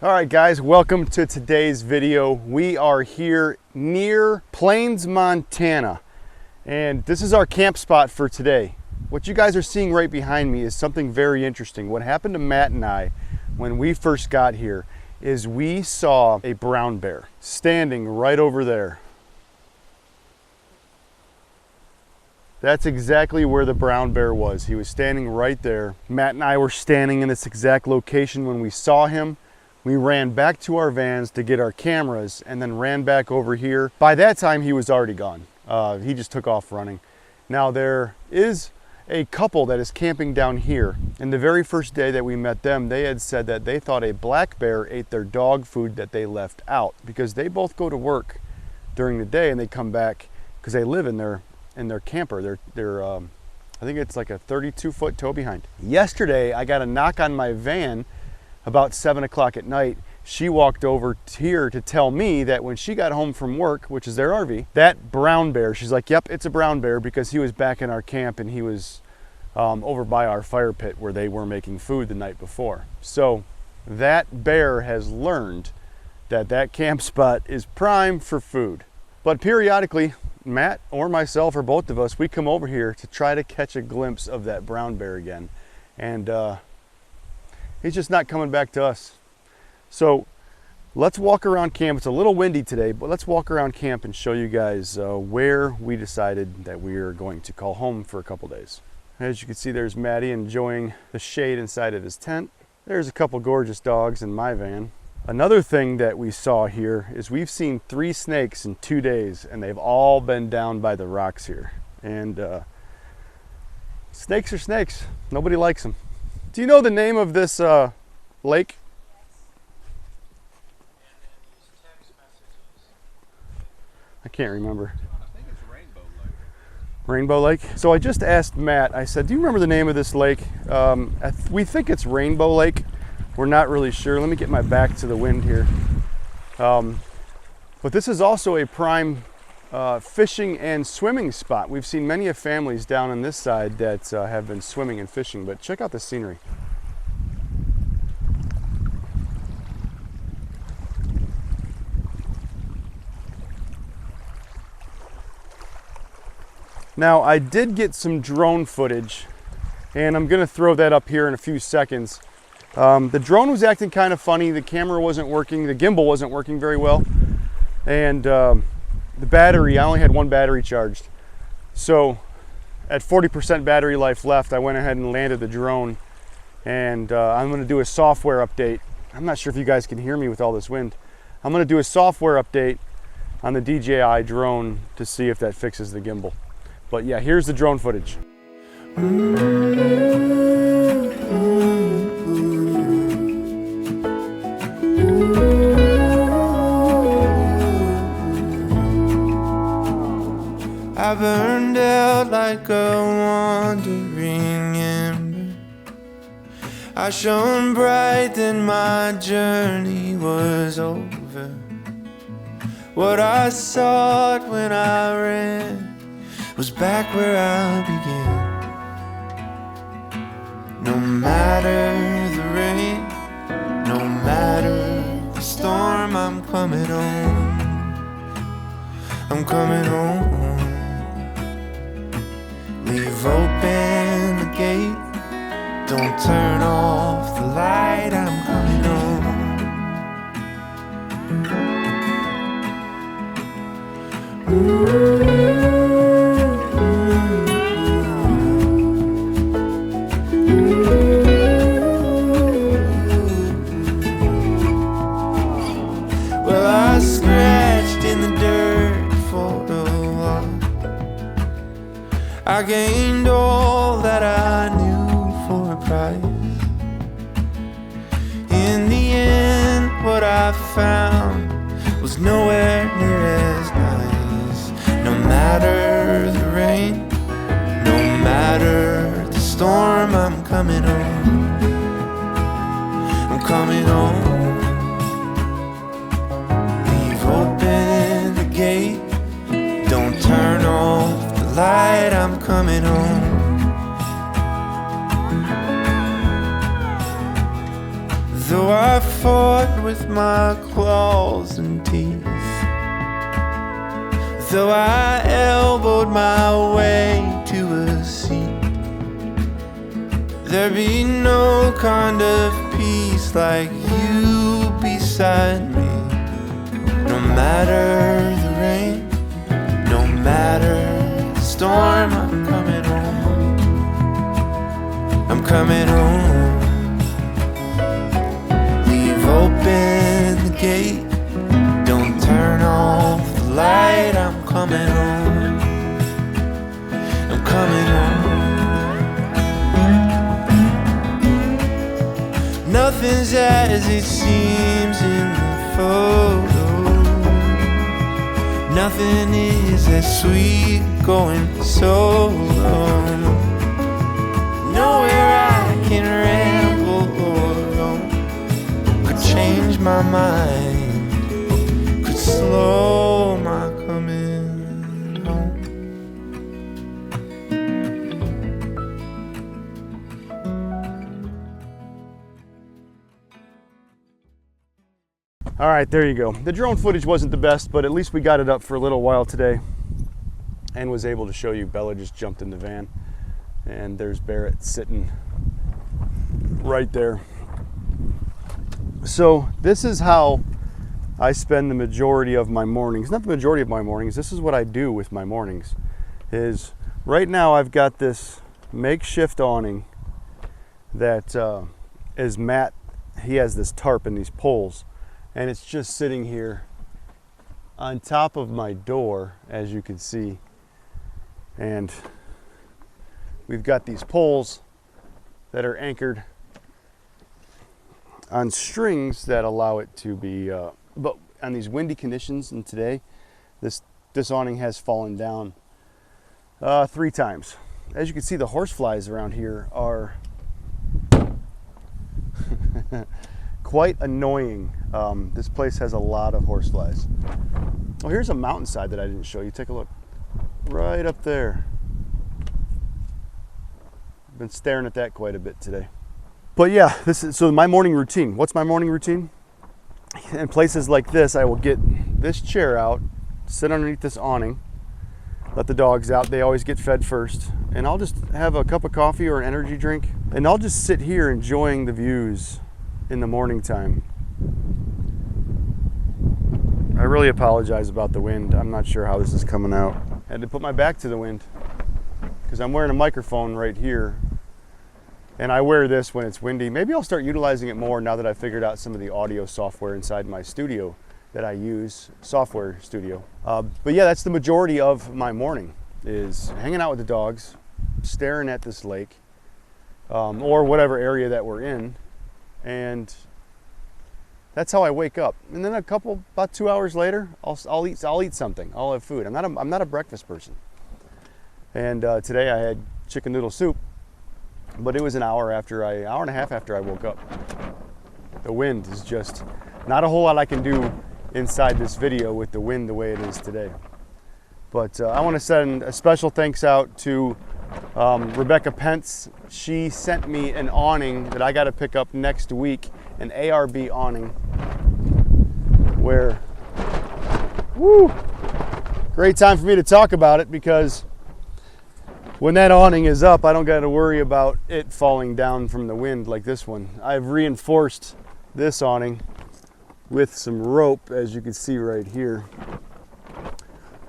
Alright guys, welcome to today's video. We are here near Plains, Montana, and this is our camp spot for today. What you guys are seeing right behind me is something very interesting. What happened to Matt and I when we first got here is we saw a brown bear standing right over there. That's exactly where the brown bear was. He was standing right there. Matt and I were standing in this exact location when we saw him. We ran back to our vans to get our cameras and then ran back over here. By that time, he was already gone. He just took off running. Now there is a couple that is camping down here. And the very first day that we met them, they had said that they thought a black bear ate their dog food that they left out, because they both go to work during the day and they come back because they live in their camper. I think it's like a 32-foot tow behind. Yesterday, I got a knock on my van about 7 o'clock at night. She walked over here to tell me that when she got home from work, which is their RV, that brown bear, she's like, yep, it's a brown bear, because he was back in our camp and he was over by our fire pit where they were making food the night before. So that bear has learned that that camp spot is prime for food. But periodically, Matt or myself or both of us, we come over here to try to catch a glimpse of that brown bear again. And he's just not coming back to us. So let's walk around camp. It's a little windy today, but let's walk around camp and show you guys where we decided that we are going to call home for a couple days. As you can see, there's Maddie enjoying the shade inside of his tent. There's a couple gorgeous dogs in my van. Another thing that we saw here is we've seen 3 snakes in 2 days, and they've all been down by the rocks here. And snakes are snakes. Nobody likes them. Do you know the name of this lake? I can't remember. I think it's Rainbow Lake. Rainbow Lake? So I just asked Matt, I said, do you remember the name of this lake? We think it's Rainbow Lake. We're not really sure. Let me get my back to the wind here. But this is also a prime fishing and swimming spot. We've seen many of families down on this side that have been swimming and fishing, but check out the scenery. Now, I did get some drone footage, and I'm gonna throw that up here in a few seconds. The drone was acting kind of funny. The camera wasn't working. The gimbal wasn't working very well. And the battery, I only had 1 battery charged. So at 40% battery life left, I went ahead and landed the drone. And I'm gonna do a software update. I'm not sure if you guys can hear me with all this wind. I'm gonna do a software update on the DJI drone to see if that fixes the gimbal. But yeah, here's the drone footage. I burned out like a wandering ember. I shone bright, then my journey was over. What I sought when I ran was back where I began. No matter the rain, no matter the storm, I'm coming home. I'm coming home. Leave open the gate, don't turn off the light, I'm coming home. Well, I scratched in the dirt for a while. I gained all that I knew for a price. In the end, what I found was nowhere near as nice. No matter the rain, no matter the storm, I'm coming. coming home. I'm coming home. Leave open the gate. Don't turn off the light. I'm coming home. Though I fought with my claws and teeth, though I elbowed my way to a seat, there be no kind of peace like you beside me. No matter the rain, no matter the storm, I'm coming home. I'm coming home. Leave open the gate. Don't turn off the light. I'm coming home. I'm coming home. Nothing's as it seems in the photo. Nothing is as sweet going solo. Nowhere I can ramble or roam could change my mind, could slow my coming home. All right, there you go. The drone footage wasn't the best, but at least we got it up for a little while today and was able to show you Bella just jumped in the van, and there's Barrett sitting right there. So this is how I spend the majority of my mornings. Not the majority of my mornings, this is what I do with my mornings. Is right now I've got this makeshift awning that is Matt, he has this tarp and these poles, and it's just sitting here on top of my door, as you can see. And we've got these poles that are anchored on strings that allow it to be, but on these windy conditions, and today, this awning has fallen down 3 times. As you can see, the horseflies around here are quite annoying. This place has a lot of horseflies. Oh, here's a mountainside that I didn't show you. Take a look. Right up there. Been staring at that quite a bit today. But yeah, this is so my morning routine. What's my morning routine? In places like this, I will get this chair out, sit underneath this awning, let the dogs out. They always get fed first. And I'll just have a cup of coffee or an energy drink, and I'll just sit here enjoying the views in the morning time. I really apologize about the wind. I'm not sure how this is coming out. I had to put my back to the wind because I'm wearing a microphone right here, and I wear this when it's windy. Maybe I'll start utilizing it more now that I've figured out some of the audio software inside my studio that I use, software studio. But yeah, that's the majority of my morning, is hanging out with the dogs, staring at this lake, or whatever area that we're in. And that's how I wake up. And then about 2 hours later, I'll eat something. I'll have food. I'm not a breakfast person. And today I had chicken noodle soup, but it was an hour and a half after I woke up. The wind is just not a whole lot I can do inside this video with the wind the way it is today. But I want to send a special thanks out to Rebecca Pence. She sent me an awning that I got to pick up next week, an ARB awning, where, woo, great time for me to talk about it, because when that awning is up, I don't got to worry about it falling down from the wind like this one. I've reinforced this awning with some rope, as you can see right here,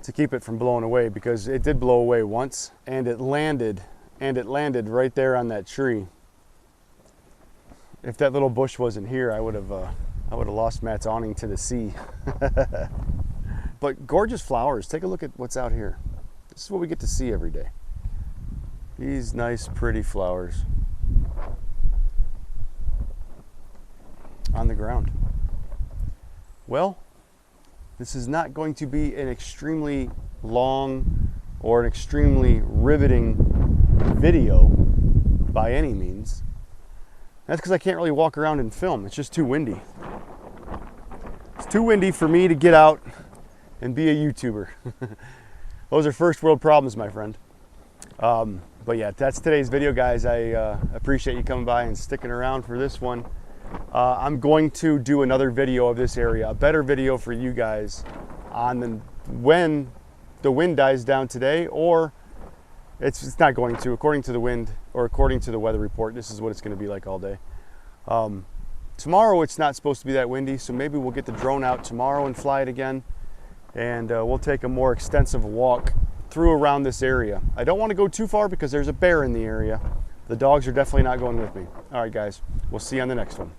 to keep it from blowing away, because it did blow away once, and it landed right there on that tree. If that little bush wasn't here, I would have lost Matt's awning to the sea. But gorgeous flowers. Take a look at what's out here. This is what we get to see every day. These nice, pretty flowers on the ground. Well, this is not going to be an extremely long or an extremely riveting video. by any means. That's because I can't really walk around and film. It's just too windy. It's too windy for me to get out and be a YouTuber. Those are first world problems, my friend. But yeah, that's today's video, guys. I appreciate you coming by and sticking around for this one. I'm going to do another video of this area, a better video for you guys on when the wind dies down today, or it's not going to, according to the wind or according to the weather report. This is what it's going to be like all day. Tomorrow it's not supposed to be that windy, so maybe we'll get the drone out tomorrow and fly it again, and we'll take a more extensive walk through around this area. I don't want to go too far because there's a bear in the area. The dogs are definitely not going with me. All right, guys, we'll see you on the next one.